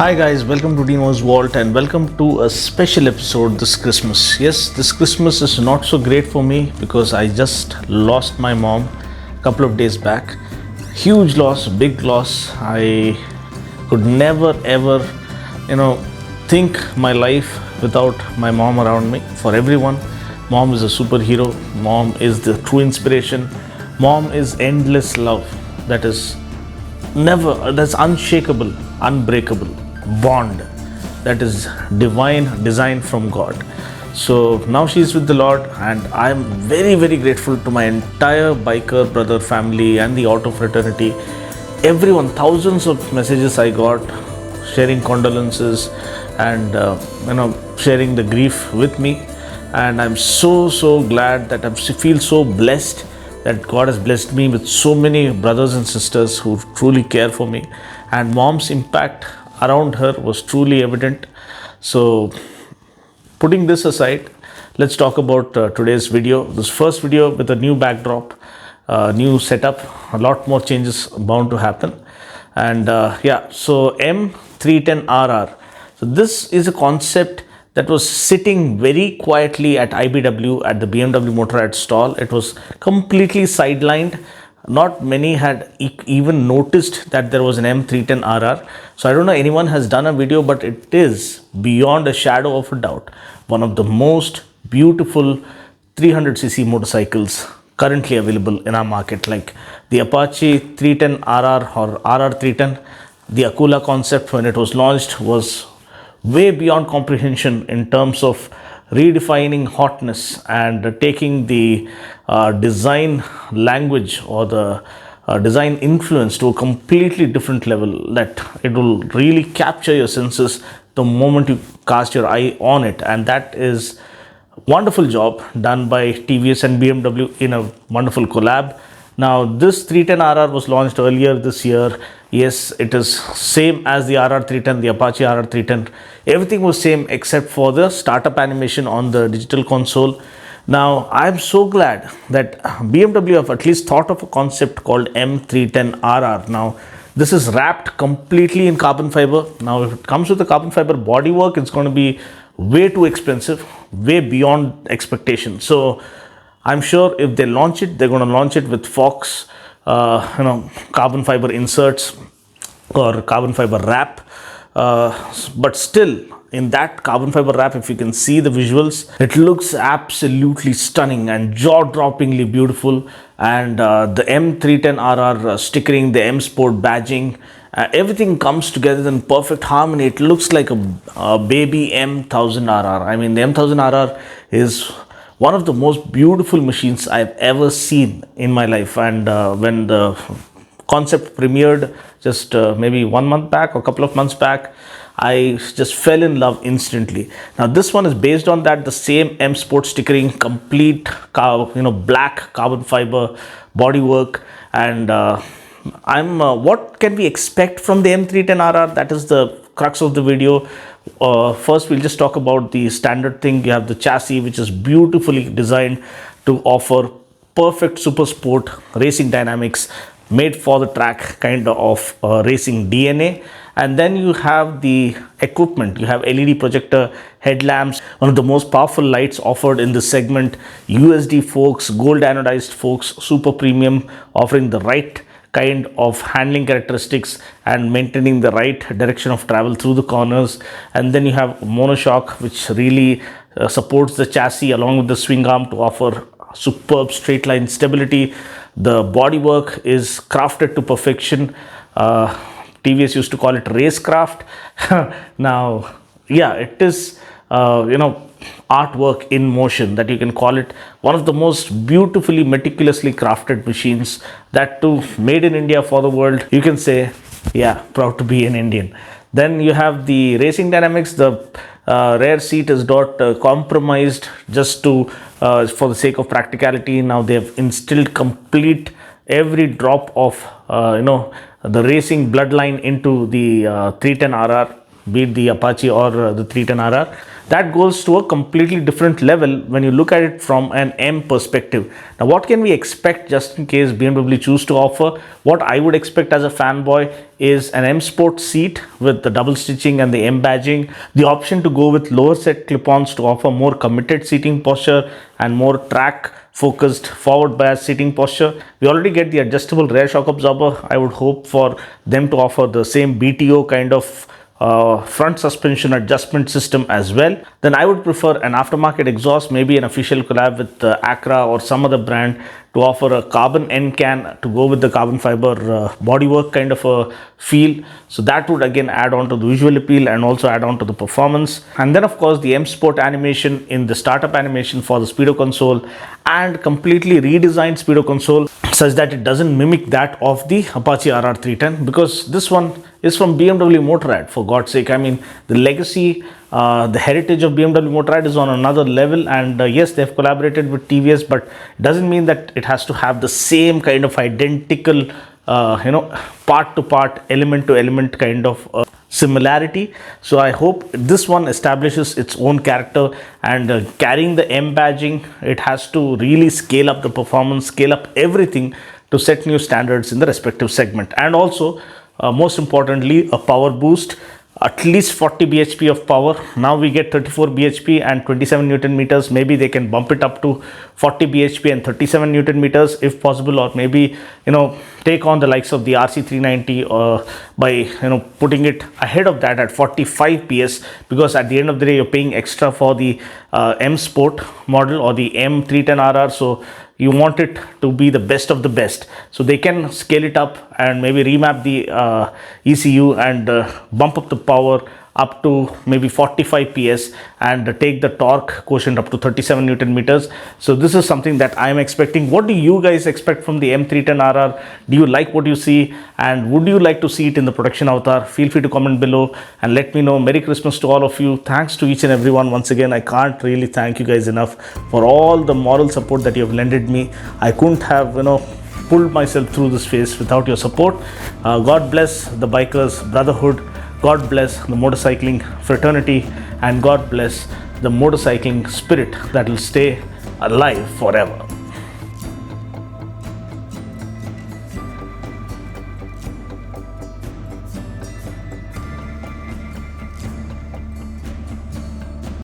Hi guys, welcome to Dino's Vault and welcome to a special episode this Christmas. Yes, this Christmas is not so great for me because I just lost my mom a couple of days back. Huge loss, big loss. I could never ever, think my life without my mom around me. For everyone, mom is a superhero. Mom is the true inspiration. Mom is endless love. That's unshakable, unbreakable bond that is divine design from God. So now she's with the Lord, and I'm very, very grateful to my entire biker brother family and the auto fraternity. Everyone, thousands of messages I got sharing condolences and sharing the grief with me. And I'm so glad that I feel so blessed that God has blessed me with so many brothers and sisters who truly care for me, and mom's impact around her was truly evident. So putting this aside, let's talk about today's video. This first video with a new backdrop, new setup, a lot more changes bound to happen. And so M310RR. So this is a concept that was sitting very quietly at IBW, at the BMW Motorrad stall. It was completely sidelined. Not many had even noticed that there was an M310RR. So I don't know anyone has done a video, but it is beyond a shadow of a doubt one of the most beautiful 300cc motorcycles currently available in our market. Like the Apache 310RR or RR310, the Akula concept when it was launched was way beyond comprehension in terms of redefining hotness and taking the design language or the design influence to a completely different level, that it will really capture your senses the moment you cast your eye on it. And that is wonderful job done by TVS and BMW in a wonderful collab. Now this 310RR was launched earlier this year. Yes, it is same as the RR310, the Apache RR310. Everything was same except for the startup animation on the digital console. Now I'm so glad that BMW have at least thought of a concept called M310RR. Now this is wrapped completely in carbon fiber. Now if it comes with the carbon fiber bodywork, it's going to be way too expensive, way beyond expectation. So I'm sure if they launch it, they're going to launch it with Fox, carbon fiber inserts or carbon fiber wrap. But still, in that carbon fiber wrap, if you can see the visuals, it looks absolutely stunning and jaw-droppingly beautiful. And the M310RR stickering, the M Sport badging, everything comes together in perfect harmony. It looks like a baby M1000RR. I mean, the M1000RR is one of the most beautiful machines I've ever seen in my life. And when the concept premiered just maybe 1 month back or a couple of months back, I just fell in love instantly. Now this one is based on that, the same M Sport stickering, complete black carbon fiber bodywork. And what can we expect from the M310RR? That is the crux of the video. First, we'll just talk about the standard thing. You have the chassis, which is beautifully designed to offer perfect super sport racing dynamics, made for the track kind of racing DNA. And then you have the equipment. You have LED projector headlamps, one of the most powerful lights offered in this segment, USD forks, gold anodized forks, super premium, offering the right kind of handling characteristics and maintaining the right direction of travel through the corners. And then you have monoshock, which really supports the chassis along with the swing arm to offer superb straight line stability. The bodywork is crafted to perfection. TVS used to call it racecraft. Now, yeah, it is artwork in motion, that you can call it. One of the most beautifully, meticulously crafted machines, that too made in India for the world. You can say, yeah, proud to be an Indian. Then you have the racing dynamics. The rear seat is not compromised just to for the sake of practicality. Now they have instilled complete every drop of the racing bloodline into the 310RR, be it the Apache or the 310RR. that goes to a completely different level when you look at it from an M perspective. Now, what can we expect just in case BMW choose to offer? What I would expect as a fanboy is an M Sport seat with the double stitching and the M badging, the option to go with lower set clip-ons to offer more committed seating posture and more track focused forward bias seating posture. We already get the adjustable rear shock absorber. I would hope for them to offer the same BTO kind of front suspension adjustment system as well. Then I would prefer an aftermarket exhaust, maybe an official collab with Acra or some other brand, to offer a carbon end can to go with the carbon fiber bodywork kind of a feel. So that would again add on to the visual appeal and also add on to the performance. And then of course the M Sport animation in the startup animation for the speedo console, and completely redesigned speedo console such that it doesn't mimic that of the Apache RR 310, because this one is from BMW Motorrad, for God's sake. I mean, the legacy, the heritage of BMW Motorrad is on another level, and yes, they've collaborated with TVS, but it doesn't mean that it has to have the same kind of identical, part to part, element to element kind of similarity. So I hope this one establishes its own character, and carrying the M badging, it has to really scale up the performance, scale up everything to set new standards in the respective segment. And also, most importantly, a power boost, at least 40 bhp of power. Now we get 34 bhp and 27 newton meters. Maybe they can bump it up to 40 bhp and 37 newton meters if possible, or maybe take on the likes of the RC390 by putting it ahead of that at 45 ps, because at the end of the day you're paying extra for the M Sport model or the M310RR, so you want it to be the best of the best. So they can scale it up and maybe remap the ECU and bump up the power up to maybe 45 ps and take the torque quotient up to 37 newton meters. So this is something that I'm expecting. What do you guys expect from the M310RR? Do you like what you see, and would you like to see it in the production avatar? Feel free to comment below and let me know. Merry Christmas to all of you. Thanks to each and everyone. Once again, I can't really thank you guys enough for all the moral support that you have lended me. I couldn't have pulled myself through this phase without your support. God bless the bikers brotherhood, God bless the motorcycling fraternity, and God bless the motorcycling spirit that will stay alive forever.